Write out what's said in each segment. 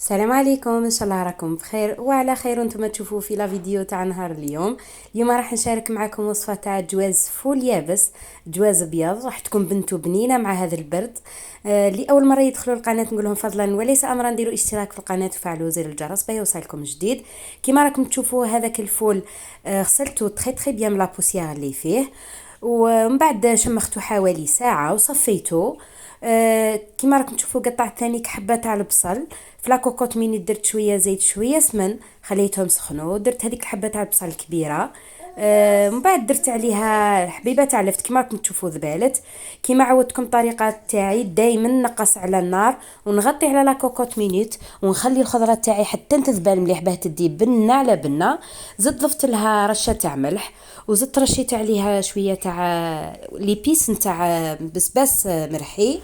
السلام عليكم، ان شاء الله راكم بخير وعلى خير وانتم تشوفوا في لا فيديو تاع نهار اليوم راح نشارك معكم وصفه تاع جواز فول يابس، جواز ابيض. راح تكون بنته بنينه مع هذا البرد. اللي اول مره يدخلوا القناه نقول لهم فضلا وليس امرا ديروا اشتراك في القناه وفعلوا زر الجرس باش يوصلكم جديد. كيما راكم تشوفوا هذاك الفول غسلته تري بيان من لابوسيير اللي فيه، ومن بعد شمخته حوالي ساعه وصفيته. كيما راكم تشوفوا قطعت ثاني حبه تاع البصل في لاكوكوط ميني، درت شويه زيت شويه سمن خليتهم سخنوا، درت هذيك الحبه تاع البصل الكبيره. من بعد درت عليها حبيبه تاع لفت كيما راكم تشوفوا ذبالت. كيما عودتكم الطريقه تاعي دائما نقص على النار ونغطي على لاكوكوط مينيت ونخلي الخضره تاعي حتى تذبل مليح باه تدي بنه على بنه. زدت ضفت لها رشه تاع ملح وزدت رشيت عليها شويه تاع ليبيس نتاع بسباس مرحي.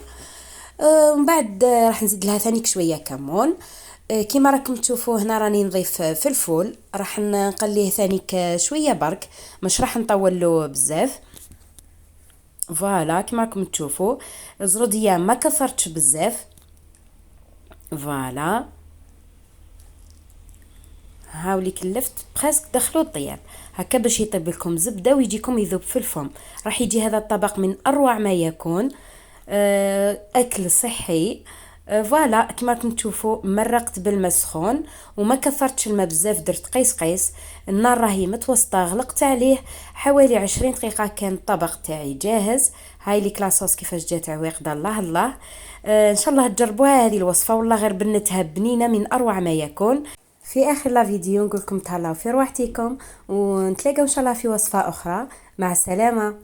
ومن بعد راح نزيد لها ثانيك شويه كمون. كيما راكم تشوفوا هنا راني نضيف في الفول، راح نقليه ثانيك شويه برك، مش راح نطول له بزاف. فوالا كيما راكم تشوفوا الزروديه ما كثرتش بزاف. فوالا هاولي كلفت بريسك دخلوا الطياب هكا باش يطيب لكم زبده ويجيكم يذوب في الفم. راح يجي هذا الطبق من اروع ما يكون، اكل صحي. فوالا كما راكم تشوفوا مرقت بالماء سخون وما كثرتش الماء بزاف، درت قيس قيس. النار راهي متوسطه، غلقت عليه حوالي 20 دقيقه كان الطبق تاعي جاهز. هاي لي كلاصوص كيفاش جات عويقده الله الله. ان شاء الله تجربوها هذه الوصفه والله غير بنتها بنينه من اروع ما يكون. في اخر لا فيديو نقول لكم تهلاو في روحتكم ونتلاقاو ان شاء الله في وصفه اخرى. مع السلامه.